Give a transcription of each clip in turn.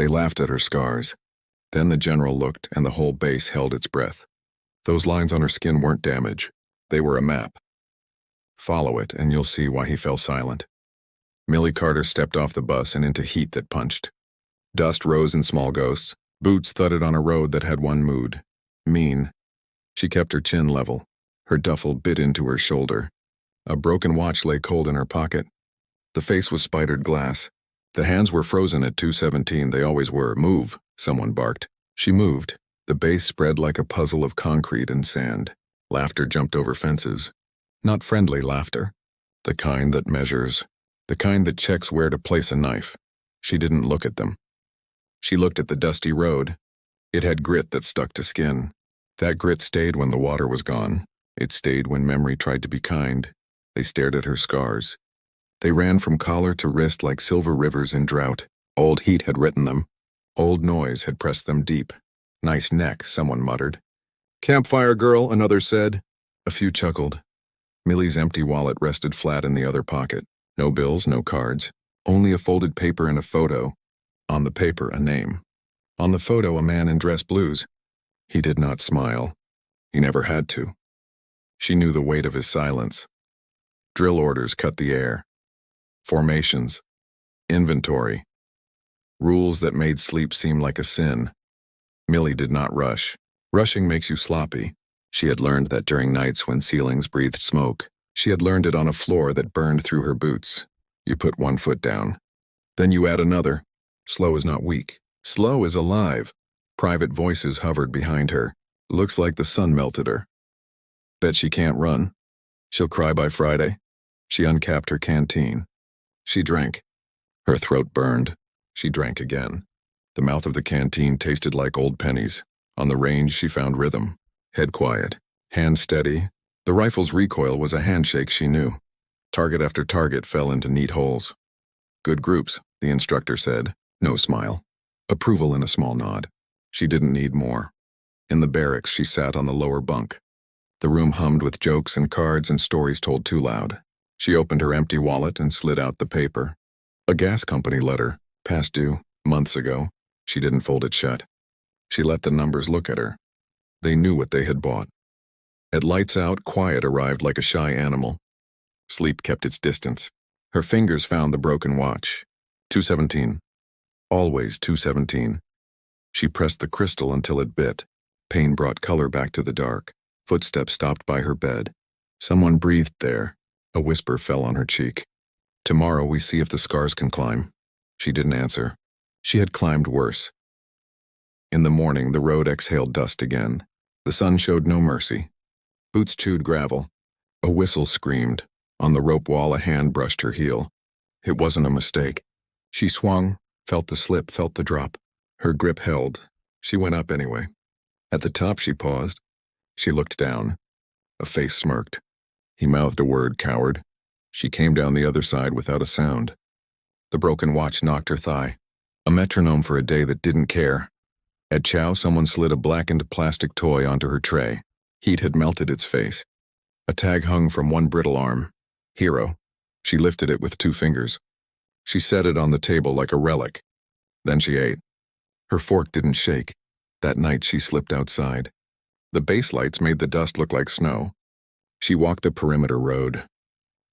They laughed at her scars. Then the general looked, and the whole base held its breath. Those lines on her skin weren't damage. They were a map. Follow it, and you'll see why he fell silent. Millie Carter stepped off the bus and into heat that punched. Dust rose in small ghosts. Boots thudded on a road that had one mood: mean. She kept her chin level. Her duffel bit into her shoulder. A broken watch lay cold in her pocket. The face was spidered glass. The hands were frozen at 2:17. They always were. Move, someone barked. She moved. The base spread like a puzzle of concrete and sand. Laughter jumped over fences. Not friendly laughter. The kind that measures. The kind that checks where to place a knife. She didn't look at them. She looked at the dusty road. It had grit that stuck to skin. That grit stayed when the water was gone. It stayed when memory tried to be kind. They stared at her scars. They ran from collar to wrist like silver rivers in drought. Old heat had written them. Old noise had pressed them deep. Nice neck, someone muttered. Campfire girl, another said. A few chuckled. Millie's empty wallet rested flat in the other pocket. No bills, no cards. Only a folded paper and a photo. On the paper, a name. On the photo, a man in dress blues. He did not smile. He never had to. She knew the weight of his silence. Drill orders cut the air. Formations. Inventory. Rules that made sleep seem like a sin. Millie did not rush. Rushing makes you sloppy. She had learned that during nights when ceilings breathed smoke. She had learned it on a floor that burned through her boots. You put one foot down. Then you add another. Slow is not weak. Slow is alive. Private voices hovered behind her. Looks like the sun melted her. Bet she can't run. She'll cry by Friday. She uncapped her canteen. She drank. Her throat burned. She drank again. The mouth of the canteen tasted like old pennies. On the range she found rhythm. Head quiet. Hand steady. The rifle's recoil was a handshake she knew. Target after target fell into neat holes. Good groups, the instructor said. No smile. Approval in a small nod. She didn't need more. In the barracks she sat on the lower bunk. The room hummed with jokes and cards and stories told too loud. She opened her empty wallet and slid out the paper. A gas company letter, past due, months ago. She didn't fold it shut. She let the numbers look at her. They knew what they had bought. At lights out, quiet arrived like a shy animal. Sleep kept its distance. Her fingers found the broken watch. 2:17. Always 2:17. She pressed the crystal until it bit. Pain brought color back to the dark. Footsteps stopped by her bed. Someone breathed there. A whisper fell on her cheek. Tomorrow we see if the scars can climb. She didn't answer. She had climbed worse. In the morning, the road exhaled dust again. The sun showed no mercy. Boots chewed gravel. A whistle screamed. On the rope wall, a hand brushed her heel. It wasn't a mistake. She swung, felt the slip, felt the drop. Her grip held. She went up anyway. At the top, she paused. She looked down. A face smirked. He mouthed a word, coward. She came down the other side without a sound. The broken watch knocked her thigh. A metronome for a day that didn't care. At chow, someone slid a blackened plastic toy onto her tray. Heat had melted its face. A tag hung from one brittle arm. Hero. She lifted it with 2 fingers. She set it on the table like a relic. Then she ate. Her fork didn't shake. That night she slipped outside. The base lights made the dust look like snow. She walked the perimeter road.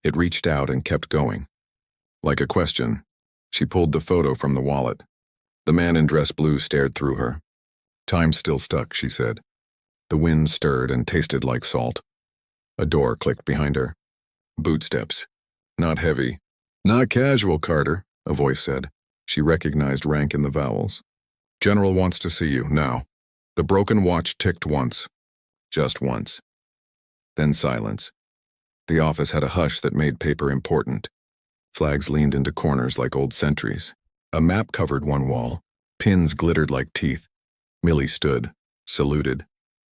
It reached out and kept going. Like a question, she pulled the photo from the wallet. The man in dress blue stared through her. Time still stuck, she said. The wind stirred and tasted like salt. A door clicked behind her. Bootsteps. Not heavy. Not casual, Carter, a voice said. She recognized rank in the vowels. General wants to see you, now. The broken watch ticked once. Just once. Then silence. The office had a hush that made paper important. Flags leaned into corners like old sentries. A map covered one wall. Pins glittered like teeth. Millie stood, saluted,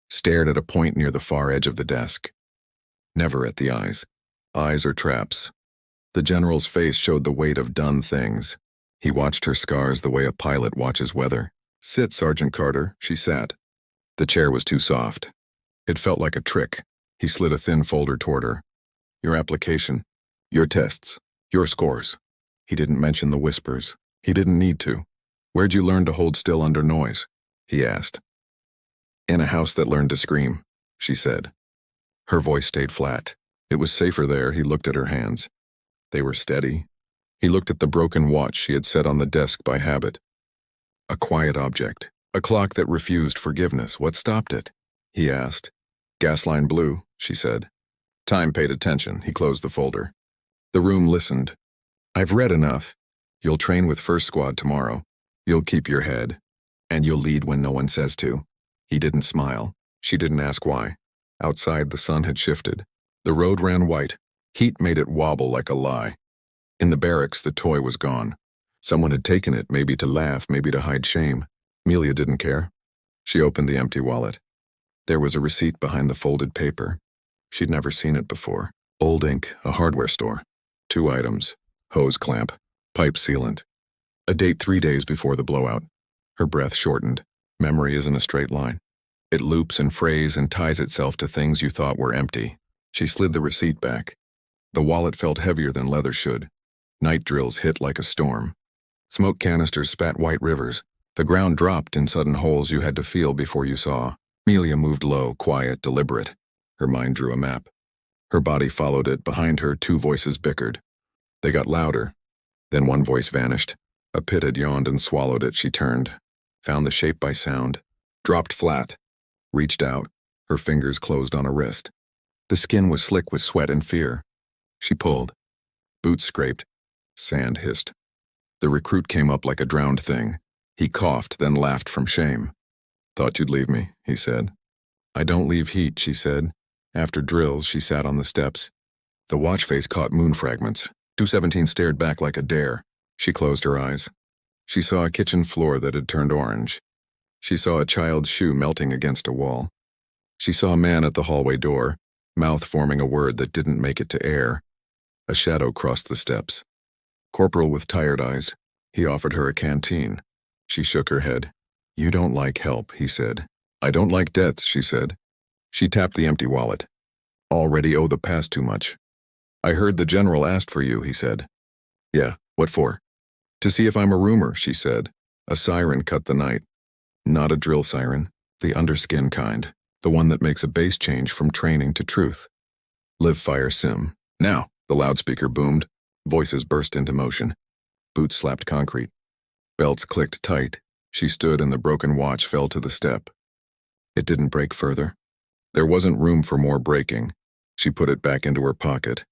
stared at a point near the far edge of the desk. Never at the eyes. Eyes are traps. The general's face showed the weight of done things. He watched her scars the way a pilot watches weather. Sit, Sergeant Carter, she sat. The chair was too soft. It felt like a trick. He slid a thin folder toward her. Your application. Your tests. Your scores. He didn't mention the whispers. He didn't need to. Where'd you learn to hold still under noise? He asked. In a house that learned to scream, she said. Her voice stayed flat. It was safer there. He looked at her hands. They were steady. He looked at the broken watch she had set on the desk by habit. A quiet object. A clock that refused forgiveness. What stopped it? He asked. Gas line blue, she said. Time paid attention. He closed the folder. The room listened. I've read enough. You'll train with First Squad tomorrow. You'll keep your head. And you'll lead when no one says to. He didn't smile. She didn't ask why. Outside, the sun had shifted. The road ran white. Heat made it wobble like a lie. In the barracks, the toy was gone. Someone had taken it, maybe to laugh, maybe to hide shame. Amelia didn't care. She opened the empty wallet. There was a receipt behind the folded paper. She'd never seen it before. Old ink, a hardware store. 2 items. Hose clamp. Pipe sealant. A date 3 days before the blowout. Her breath shortened. Memory isn't a straight line. It loops and frays and ties itself to things you thought were empty. She slid the receipt back. The wallet felt heavier than leather should. Night drills hit like a storm. Smoke canisters spat white rivers. The ground dropped in sudden holes you had to feel before you saw. Amelia moved low, quiet, deliberate. Her mind drew a map. Her body followed it. Behind her, 2 voices bickered. They got louder. Then one voice vanished. A pit had yawned and swallowed it. She turned. Found the shape by sound. Dropped flat. Reached out. Her fingers closed on a wrist. The skin was slick with sweat and fear. She pulled. Boots scraped. Sand hissed. The recruit came up like a drowned thing. He coughed, then laughed from shame. Thought you'd leave me, he said. I don't leave heat, she said. After drills, she sat on the steps. The watch face caught moon fragments. 217 stared back like a dare. She closed her eyes. She saw a kitchen floor that had turned orange. She saw a child's shoe melting against a wall. She saw a man at the hallway door, mouth forming a word that didn't make it to air. A shadow crossed the steps. Corporal with tired eyes. He offered her a canteen. She shook her head. You don't like help, he said. I don't like death, she said. She tapped the empty wallet. Already owe the past too much. I heard the general asked for you, he said. Yeah, what for? To see if I'm a rumor, she said. A siren cut the night. Not a drill siren, the underskin kind, the one that makes a base change from training to truth. Live fire sim. Now, the loudspeaker boomed. Voices burst into motion. Boots slapped concrete. Belts clicked tight. She stood and the broken watch fell to the step. It didn't break further. There wasn't room for more breaking. She put it back into her pocket.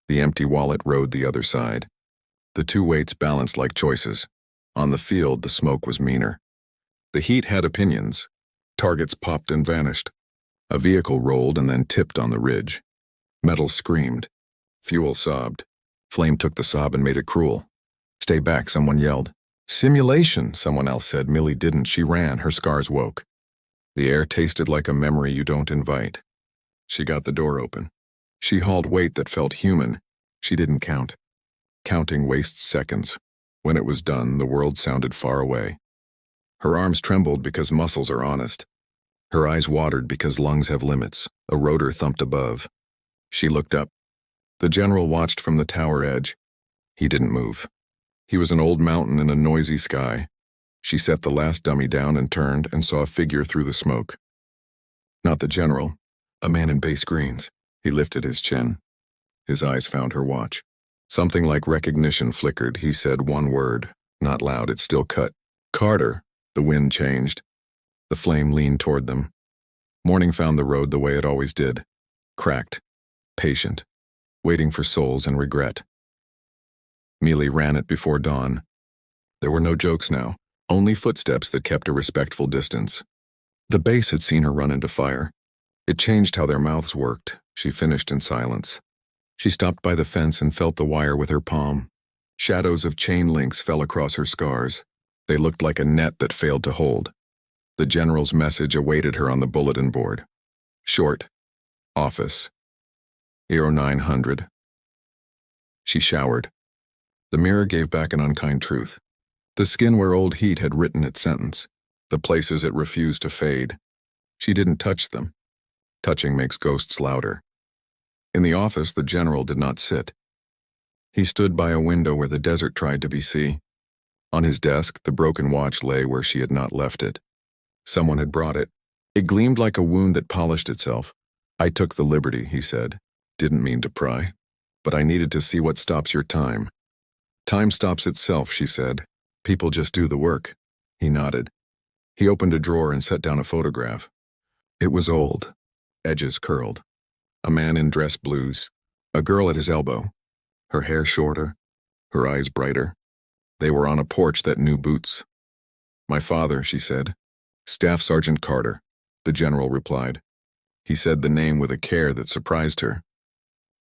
The empty wallet rode the other side. The 2 weights balanced like choices. On the field, the smoke was meaner. The heat had opinions. Targets popped and vanished. A vehicle rolled and then tipped on the ridge. Metal screamed. Fuel sobbed. Flame took the sob and made it cruel. Stay back, someone yelled. Simulation, someone else said. Millie didn't. She ran. Her scars woke. The air tasted like a memory you don't invite. She got the door open. She hauled weight that felt human. She didn't count. Counting wastes seconds. When it was done, the world sounded far away. Her arms trembled because muscles are honest. Her eyes watered because lungs have limits. A rotor thumped above. She looked up. The general watched from the tower edge. He didn't move. He was an old mountain in a noisy sky. She set the last dummy down and turned and saw a figure through the smoke. Not the general. A man in base greens. He lifted his chin. His eyes found her watch. Something like recognition flickered. He said one word. Not loud, it still cut. Carter. The wind changed. The flame leaned toward them. Morning found the road the way it always did. Cracked. Patient. Waiting for souls and regret. Mealy ran it before dawn. There were no jokes now. Only footsteps that kept a respectful distance. The base had seen her run into fire. It changed how their mouths worked. She finished in silence. She stopped by the fence and felt the wire with her palm. Shadows of chain links fell across her scars. They looked like a net that failed to hold. The general's message awaited her on the bulletin board. Short. Office. Euro 900. She showered. The mirror gave back an unkind truth. The skin where old heat had written its sentence. The places it refused to fade. She didn't touch them. Touching makes ghosts louder. In the office, the general did not sit. He stood by a window where the desert tried to be sea. On his desk, the broken watch lay where she had not left it. Someone had brought it. It gleamed like a wound that polished itself. "I took the liberty," he said. "Didn't mean to pry. But I needed to see what stops your time." "Time stops itself," she said. "People just do the work." He nodded. He opened a drawer and set down a photograph. It was old, edges curled. A man in dress blues, a girl at his elbow, her hair shorter, her eyes brighter. They were on a porch that knew Boots. "My father," she said. "Staff Sergeant Carter," the general replied. He said the name with a care that surprised her.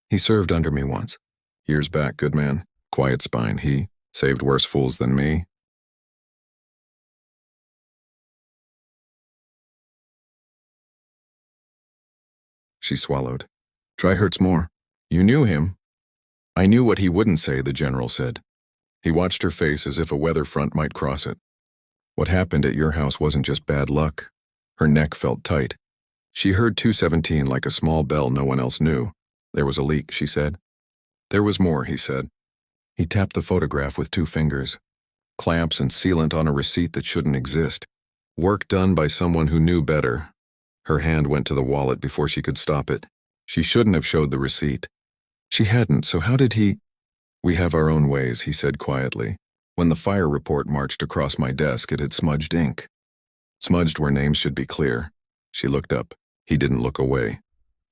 "He served under me once. Years back, good man. Quiet spine, he. Saved worse fools than me." She swallowed. "Try hurts more. You knew him." "I knew what he wouldn't say," the general said. He watched her face as if a weather front might cross it. "What happened at your house wasn't just bad luck." Her neck felt tight. She heard 217 like a small bell no one else knew. "There was a leak," she said. "There was more," he said. He tapped the photograph with 2 fingers. Clamps and sealant on a receipt that shouldn't exist. Work done by someone who knew better. Her hand went to the wallet before she could stop it. She shouldn't have showed the receipt. She hadn't, so how did he? "We have our own ways," he said quietly. "When the fire report marched across my desk, it had smudged ink. Smudged where names should be clear." She looked up. He didn't look away.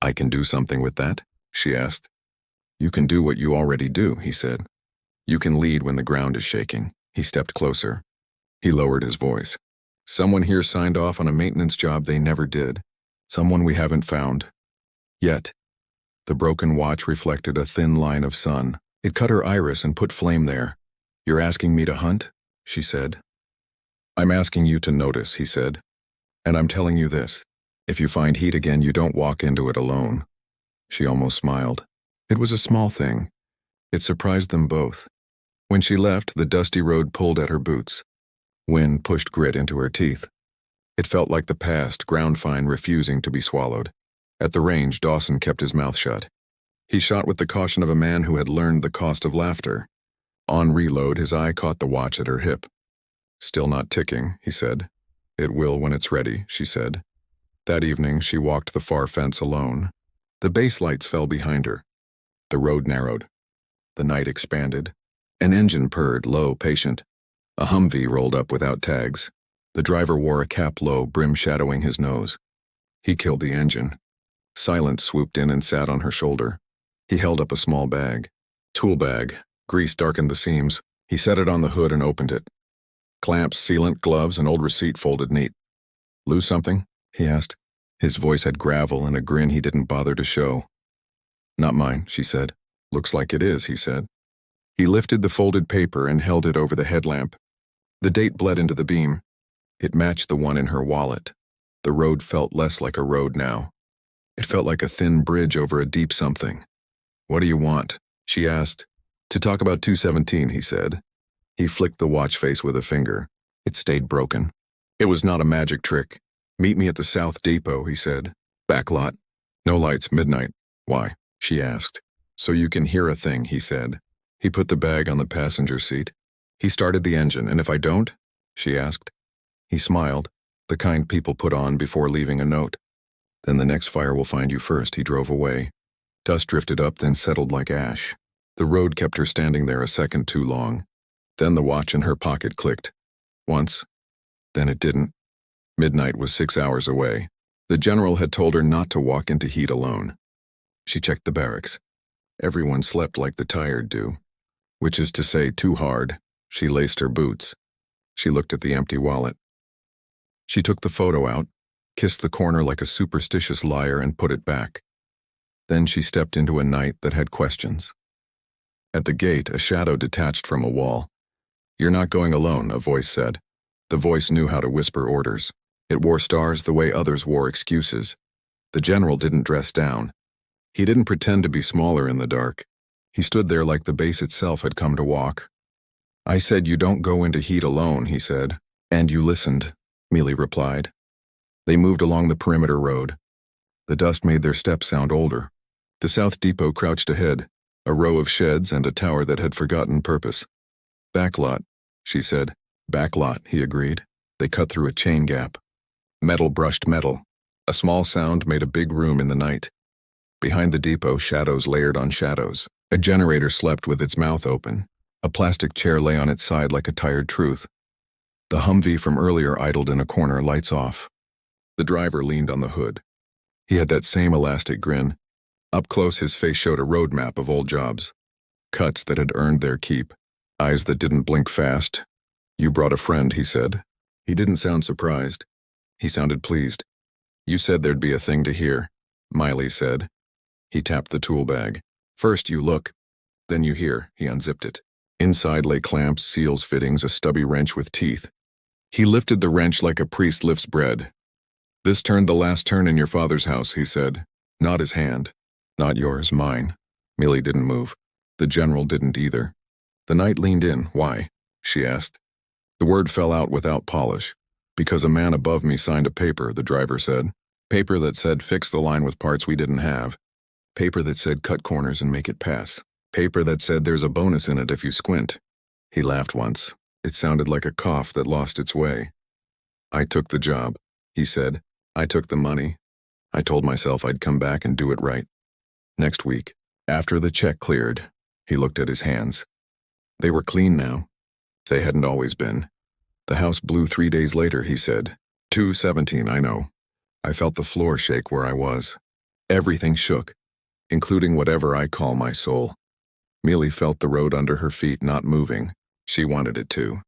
"I can do something with that?" she asked. "You can do what you already do," he said. "You can lead when the ground is shaking." He stepped closer. He lowered his voice. "Someone here signed off on a maintenance job they never did. Someone we haven't found. Yet." The broken watch reflected a thin line of sun. It cut her iris and put flame there. "You're asking me to hunt?" she said. "I'm asking you to notice," he said. "And I'm telling you this. If you find heat again, you don't walk into it alone." She almost smiled. It was a small thing. It surprised them both. When she left, the dusty road pulled at her boots. Wind pushed grit into her teeth. It felt like the past, ground fine refusing to be swallowed. At the range, Dawson kept his mouth shut. He shot with the caution of a man who had learned the cost of laughter. On reload, his eye caught the watch at her hip. "Still not ticking," he said. "It will when it's ready," she said. That evening, she walked the far fence alone. The base lights fell behind her. The road narrowed. The night expanded. An engine purred, low, patient. A Humvee rolled up without tags. The driver wore a cap low, brim shadowing his nose. He killed the engine. Silence swooped in and sat on her shoulder. He held up a small bag. Tool bag. Grease darkened the seams. He set it on the hood and opened it. Clamps, sealant, gloves, an old receipt folded neat. "Lose something?" he asked. His voice had gravel and a grin he didn't bother to show. "Not mine," she said. "Looks like it is," he said. He lifted the folded paper and held it over the headlamp. The date bled into the beam. It matched the one in her wallet. The road felt less like a road now. It felt like a thin bridge over a deep something. "What do you want?" she asked. "To talk about 217, he said. He flicked the watch face with a finger. It stayed broken. It was not a magic trick. "Meet me at the South Depot," he said. "Back lot. No lights, midnight." "Why?" she asked. "So you can hear a thing," he said. He put the bag on the passenger seat. He started the engine. "And if I don't?" she asked. He smiled, the kind people put on before leaving a note. "Then the next fire will find you first." He drove away. Dust drifted up, then settled like ash. The road kept her standing there a second too long. Then the watch in her pocket clicked. Once. Then it didn't. Midnight was 6 hours away. The general had told her not to walk into heat alone. She checked the barracks. Everyone slept like the tired do, which is to say too hard. She laced her boots. She looked at the empty wallet. She took the photo out, kissed the corner like a superstitious liar, and put it back. Then she stepped into a night that had questions. At the gate, a shadow detached from a wall. "You're not going alone," a voice said. The voice knew how to whisper orders. It wore stars the way others wore excuses. The general didn't dress down. He didn't pretend to be smaller in the dark. He stood there like the base itself had come to walk. "I said you don't go into heat alone," he said. "And you listened," Mealy replied. They moved along the perimeter road. The dust made their steps sound older. The South Depot crouched ahead, a row of sheds and a tower that had forgotten purpose. "Backlot," she said. Back lot, he agreed. They cut through a chain gap. Metal brushed metal. A small sound made a big room in the night. Behind the depot, shadows layered on shadows. A generator slept with its mouth open. A plastic chair lay on its side like a tired truth. The Humvee from earlier idled in a corner, lights off. The driver leaned on the hood. He had that same elastic grin. Up close, his face showed a road map of old jobs. Cuts that had earned their keep. Eyes that didn't blink fast. You brought a friend, he said. He didn't sound surprised. He sounded pleased. You said there'd be a thing to hear, Miley said. He tapped the tool bag. First you look, then you hear. He unzipped it. Inside lay clamps, seals, fittings, a stubby wrench with teeth. He lifted the wrench like a priest lifts bread. This turned the last turn in your father's house, he said. Not his hand. Not yours, mine. Millie didn't move. The general didn't either. The knight leaned in. Why? She asked. The word fell out without polish. Because a man above me signed a paper, the driver said. Paper that said fix the line with parts we didn't have. Paper that said cut corners and make it pass. Paper that said there's a bonus in it if you squint. He laughed once. It sounded like a cough that lost its way. I took the job, he said. I took the money. I told myself I'd come back and do it right. Next week, after the check cleared, he looked at his hands. They were clean now. They hadn't always been. The house blew 3 days later, he said. 2:17, I know. I felt the floor shake where I was. Everything shook, including whatever I call my soul. Millie felt the road under her feet not moving. She wanted it to.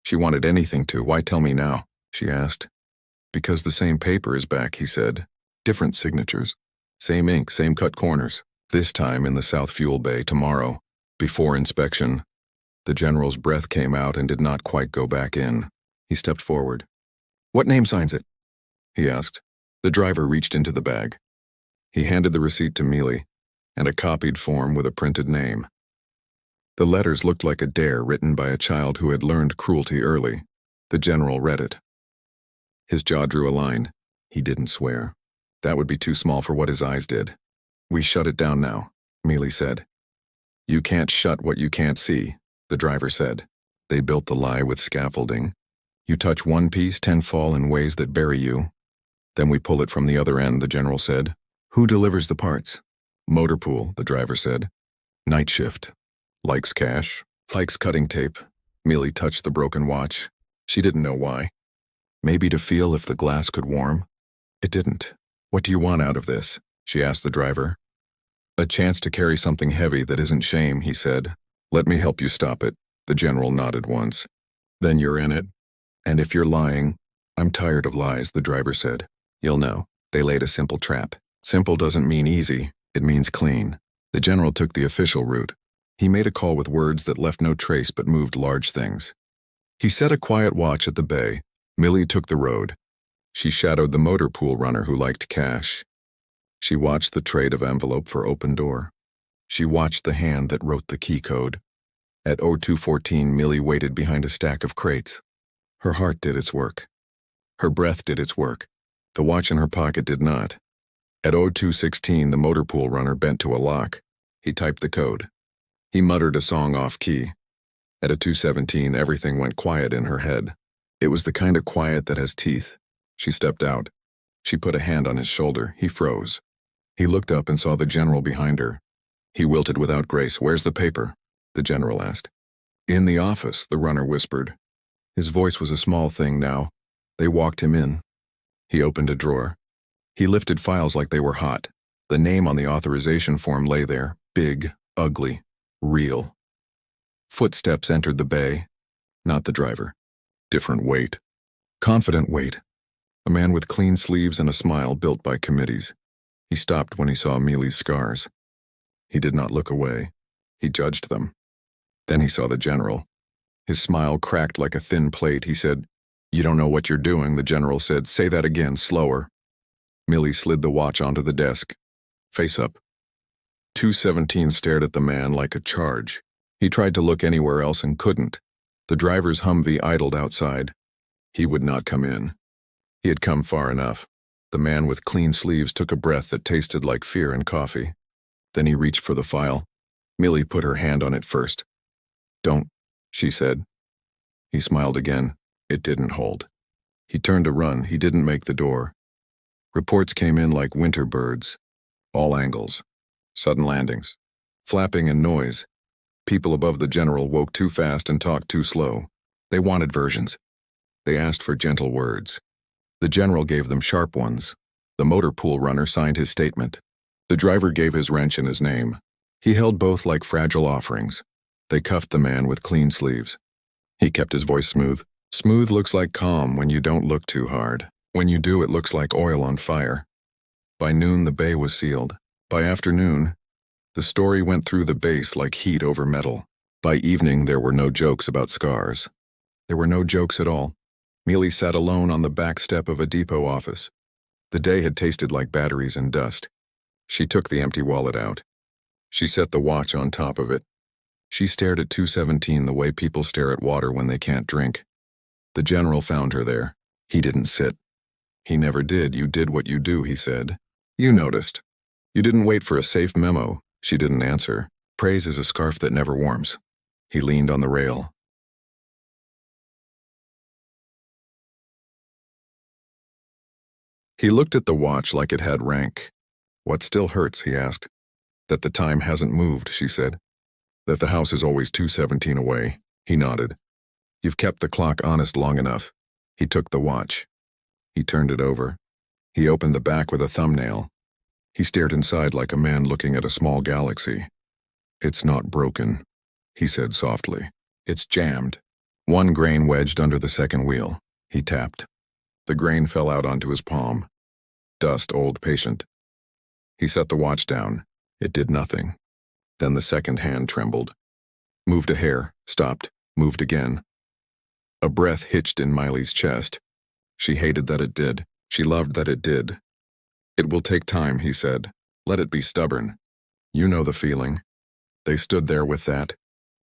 She wanted anything to. Why tell me now? She asked. Because the same paper is back, he said. Different signatures. Same ink, same cut corners. This time in the South Fuel Bay tomorrow, before inspection. The general's breath came out and did not quite go back in. He stepped forward. What name signs it? He asked. The driver reached into the bag. He handed the receipt to Millie, and a copied form with a printed name. The letters looked like a dare written by a child who had learned cruelty early. The general read it. His jaw drew a line. He didn't swear. That would be too small for what his eyes did. We shut it down now, Millie said. You can't shut what you can't see, the driver said. They built the lie with scaffolding. You touch one piece, 10 fall in ways that bury you. Then we pull it from the other end, the general said. Who delivers the parts? Motor pool, the driver said. Night shift. Likes cash. Likes cutting tape. Millie touched the broken watch. She didn't know why. Maybe to feel if the glass could warm. It didn't. What do you want out of this? She asked the driver. A chance to carry something heavy that isn't shame, he said. Let me help you stop it. The general nodded once. Then you're in it. And if you're lying, I'm tired of lies, the driver said. You'll know. They laid a simple trap. Simple doesn't mean easy. It means clean. The general took the official route. He made a call with words that left no trace but moved large things. He set a quiet watch at the bay. Millie took the road. She shadowed the motor pool runner who liked cash. She watched the trade of envelope for open door. She watched the hand that wrote the key code. At 02:14, Millie waited behind a stack of crates. Her heart did its work. Her breath did its work. The watch in her pocket did not. At 02:16, the motor pool runner bent to a lock. He typed the code. He muttered a song off key. At 02:17, everything went quiet in her head. It was the kind of quiet that has teeth. She stepped out. She put a hand on his shoulder. He froze. He looked up and saw the general behind her. He wilted without grace. Where's the paper? The general asked. In the office, the runner whispered. His voice was a small thing now. They walked him in. He opened a drawer. He lifted files like they were hot. The name on the authorization form lay there, big, ugly, real. Footsteps entered the bay. Not the driver. Different weight. Confident weight. A man with clean sleeves and a smile built by committees. He stopped when he saw Millie's scars. He did not look away. He judged them. Then he saw the general. His smile cracked like a thin plate. He said, You don't know what you're doing, the general said. Say that again, slower. Millie slid the watch onto the desk. Face up. 02:17 stared at the man like a charge. He tried to look anywhere else and couldn't. The driver's Humvee idled outside. He would not come in. He had come far enough. The man with clean sleeves took a breath that tasted like fear and coffee. Then he reached for the file. Millie put her hand on it first. Don't, she said. He smiled again. It didn't hold. He turned to run. He didn't make the door. Reports came in like winter birds. All angles. Sudden landings. Flapping and noise. People above the general woke too fast and talked too slow. They wanted versions. They asked for gentle words. The general gave them sharp ones. The motor pool runner signed his statement. The driver gave his wrench and his name. He held both like fragile offerings. They cuffed the man with clean sleeves. He kept his voice smooth. Smooth looks like calm when you don't look too hard. When you do, it looks like oil on fire. By noon, the bay was sealed. By afternoon, the story went through the base like heat over metal. By evening, there were no jokes about scars. There were no jokes at all. Mealy sat alone on the back step of a depot office. The day had tasted like batteries and dust. She took the empty wallet out. She set the watch on top of it. She stared at 2:17 the way people stare at water when they can't drink. The general found her there. He didn't sit. He never did. You did what you do, he said. You noticed. You didn't wait for a safe memo. She didn't answer. Praise is a scarf that never warms. He leaned on the rail. He looked at the watch like it had rank. What still hurts, he asked. That the time hasn't moved, she said. That the house is always 2:17 away. He nodded. You've kept the clock honest long enough. He took the watch. He turned it over. He opened the back with a thumbnail. He stared inside like a man looking at a small galaxy. It's not broken, he said softly. It's jammed. One grain wedged under the second wheel. He tapped. The grain fell out onto his palm. Dust, old patient. He set the watch down. It did nothing. Then the second hand trembled. Moved a hair, stopped, moved again. A breath hitched in Miley's chest. She hated that it did. She loved that it did. It will take time, he said. Let it be stubborn. You know the feeling. They stood there with that.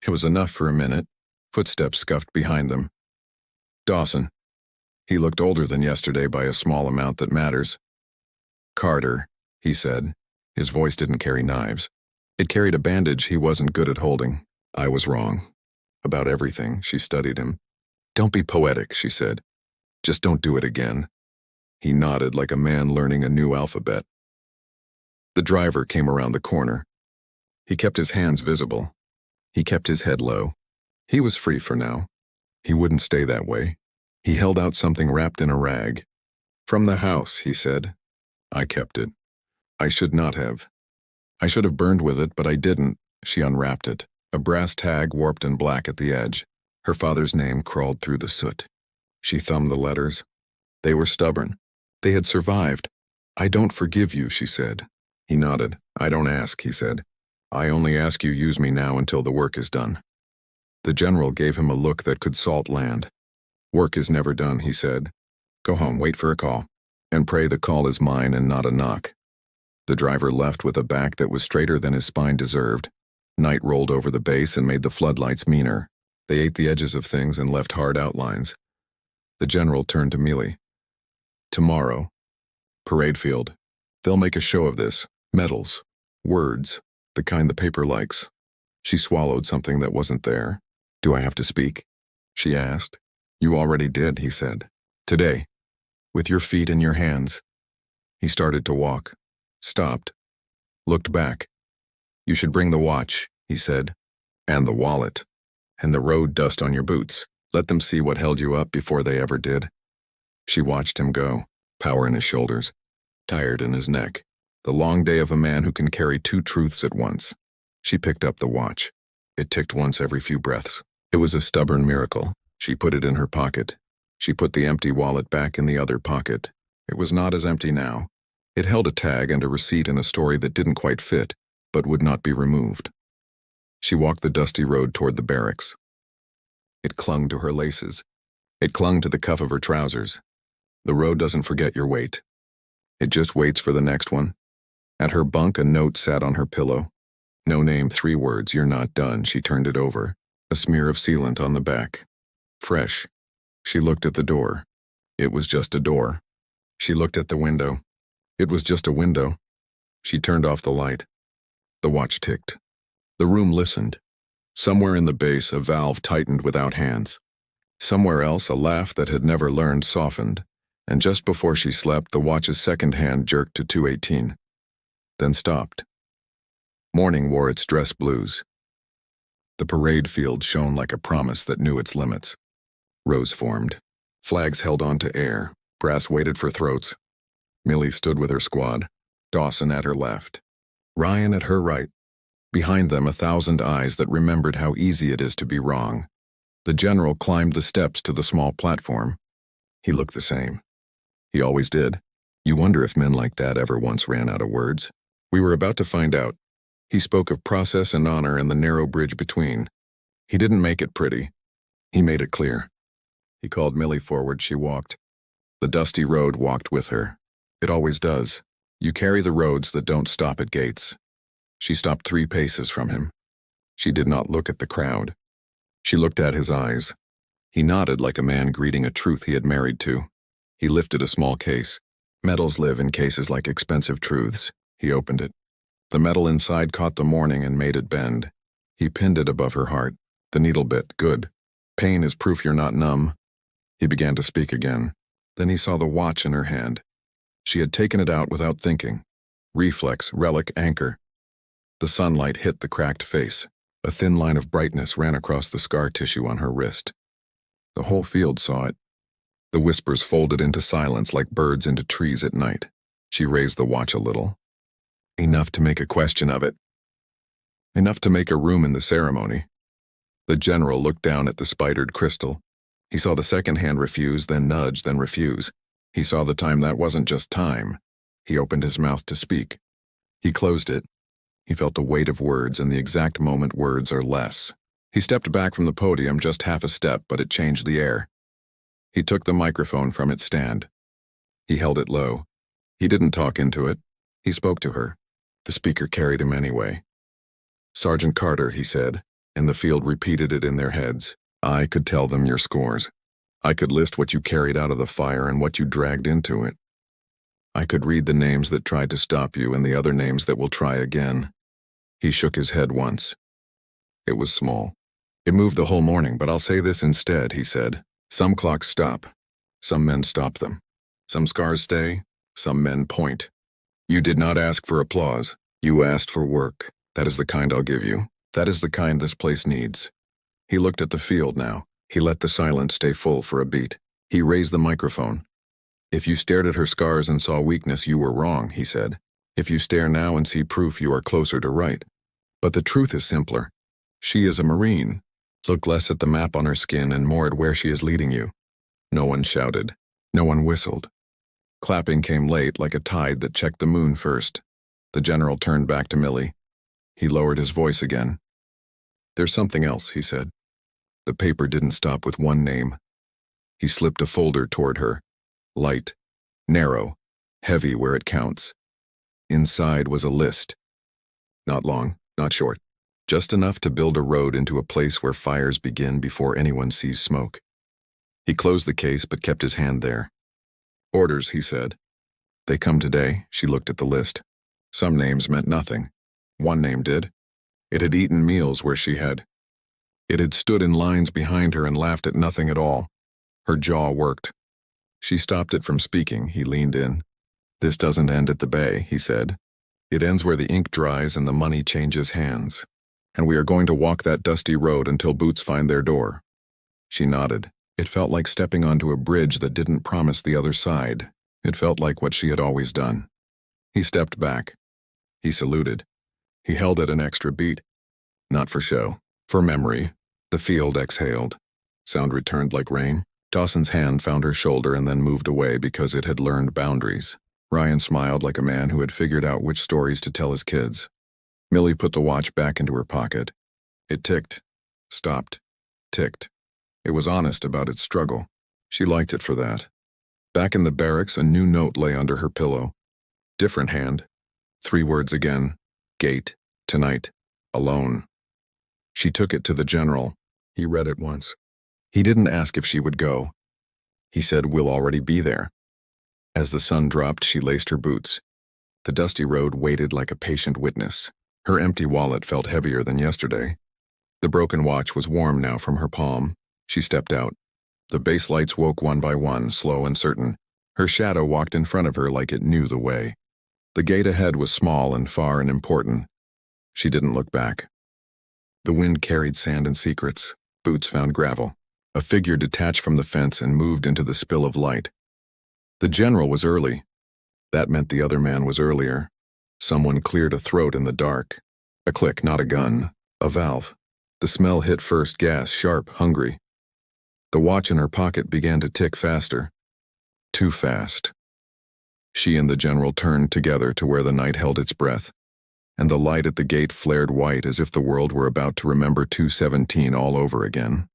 It was enough for a minute. Footsteps scuffed behind them. Dawson. He looked older than yesterday by a small amount that matters. Carter, he said. His voice didn't carry knives. It carried a bandage he wasn't good at holding. I was wrong. About everything, she studied him. Don't be poetic, she said. Just don't do it again. He nodded like a man learning a new alphabet. The driver came around the corner. He kept his hands visible. He kept his head low. He was free for now. He wouldn't stay that way. He held out something wrapped in a rag. From the house, he said. I kept it. I should not have. I should have burned with it, but I didn't. She unwrapped it. A brass tag warped and black at the edge. Her father's name crawled through the soot. She thumbed the letters. They were stubborn. They had survived. I don't forgive you, she said. He nodded. I don't ask, he said. I only ask you use me now until the work is done. The general gave him a look that could salt land. Work is never done, he said. Go home, wait for a call. And pray the call is mine and not a knock. The driver left with a back that was straighter than his spine deserved. Night rolled over the base and made the floodlights meaner. They ate the edges of things and left hard outlines. The general turned to Mealy. Tomorrow. Parade field. They'll make a show of this. Medals. Words. The kind the paper likes. She swallowed something that wasn't there. Do I have to speak? She asked. You already did, he said. Today. With your feet in your hands. He started to walk. Stopped. Looked back. You should bring the watch, he said. And the wallet. And the road dust on your boots. Let them see what held you up before they ever did. She watched him go. Power in his shoulders. Tired in his neck. The long day of a man who can carry two truths at once. She picked up the watch. It ticked once every few breaths. It was a stubborn miracle. She put it in her pocket. She put the empty wallet back in the other pocket. It was not as empty now. It held a tag and a receipt in a story that didn't quite fit, but would not be removed. She walked the dusty road toward the barracks. It clung to her laces. It clung to the cuff of her trousers. The road doesn't forget your weight. It just waits for the next one. At her bunk, a note sat on her pillow. No name, 3 words, you're not done. She turned it over. A smear of sealant on the back. Fresh. She looked at the door. It was just a door. She looked at the window. It was just a window. She turned off the light. The watch ticked. The room listened. Somewhere in the base, a valve tightened without hands. Somewhere else, a laugh that had never learned softened, and just before she slept, the watch's second hand jerked to 2:18, then stopped. Morning wore its dress blues. The parade field shone like a promise that knew its limits. Rows formed. Flags held on to air. Brass waited for throats. Millie stood with her squad, Dawson at her left, Ryan at her right. Behind them, 1,000 eyes that remembered how easy it is to be wrong. The general climbed the steps to the small platform. He looked the same. He always did. You wonder if men like that ever once ran out of words. We were about to find out. He spoke of process and honor and the narrow bridge between. He didn't make it pretty. He made it clear. He called Millie forward. She walked. The dusty road walked with her. It always does. You carry the roads that don't stop at gates. She stopped 3 paces from him. She did not look at the crowd. She looked at his eyes. He nodded like a man greeting a truth he had married to. He lifted a small case. Metals live in cases like expensive truths. He opened it. The metal inside caught the morning and made it bend. He pinned it above her heart. The needle bit. Good. Pain is proof you're not numb. He began to speak again. Then he saw the watch in her hand. She had taken it out without thinking. Reflex, relic, anchor. The sunlight hit the cracked face. A thin line of brightness ran across the scar tissue on her wrist. The whole field saw it. The whispers folded into silence like birds into trees at night. She raised the watch a little. Enough to make a question of it. Enough to make a room in the ceremony. The general looked down at the spidered crystal. He saw the second hand refuse, then nudge, then refuse. He saw the time that wasn't just time. He opened his mouth to speak. He closed it. He felt the weight of words, and the exact moment words are less. He stepped back from the podium just half a step, but it changed the air. He took the microphone from its stand. He held it low. He didn't talk into it. He spoke to her. The speaker carried him anyway. Sergeant Carter, he said, and the field repeated it in their heads. I could tell them your scores. I could list what you carried out of the fire and what you dragged into it. I could read the names that tried to stop you and the other names that will try again. He shook his head once. It was small. It moved the whole morning, but I'll say this instead, he said. Some clocks stop. Some men stop them. Some scars stay. Some men point. You did not ask for applause. You asked for work. That is the kind I'll give you. That is the kind this place needs. He looked at the field now. He let the silence stay full for a beat. He raised the microphone. If you stared at her scars and saw weakness, you were wrong, he said. If you stare now and see proof, you are closer to right. But the truth is simpler. She is a Marine. Look less at the map on her skin and more at where she is leading you. No one shouted. No one whistled. Clapping came late like a tide that checked the moon first. The general turned back to Millie. He lowered his voice again. There's something else, he said. The paper didn't stop with one name. He slipped a folder toward her. Light, narrow, heavy where it counts. Inside was a list. Not long, not short. Just enough to build a road into a place where fires begin before anyone sees smoke. He closed the case but kept his hand there. Orders, he said. They come today. She looked at the list. Some names meant nothing. One name did. It had eaten meals where she had. It had stood in lines behind her and laughed at nothing at all. Her jaw worked. She stopped it from speaking. He leaned in. This doesn't end at the bay, he said. It ends where the ink dries and the money changes hands. And we are going to walk that dusty road until boots find their door. She nodded. It felt like stepping onto a bridge that didn't promise the other side. It felt like what she had always done. He stepped back. He saluted. He held it an extra beat. Not for show. For memory. The field exhaled. Sound returned like rain. Dawson's hand found her shoulder and then moved away because it had learned boundaries. Ryan smiled like a man who had figured out which stories to tell his kids. Millie put the watch back into her pocket. It ticked. Stopped. Ticked. It was honest about its struggle. She liked it for that. Back in the barracks, a new note lay under her pillow. Different hand. 3 words again. Gate. Tonight. Alone. She took it to the general. He read it once. He didn't ask if she would go. He said, we'll already be there. As the sun dropped, she laced her boots. The dusty road waited like a patient witness. Her empty wallet felt heavier than yesterday. The broken watch was warm now from her palm. She stepped out. The base lights woke one by one, slow and certain. Her shadow walked in front of her like it knew the way. The gate ahead was small and far and important. She didn't look back. The wind carried sand and secrets. Boots found gravel. A figure detached from the fence and moved into the spill of light. The general was early. That meant the other man was earlier. Someone cleared a throat in the dark. A click, not a gun. A valve. The smell hit first, gas, sharp, hungry. The watch in her pocket began to tick faster. Too fast. She and the general turned together to where the night held its breath, and the light at the gate flared white as if the world were about to remember 217 all over again.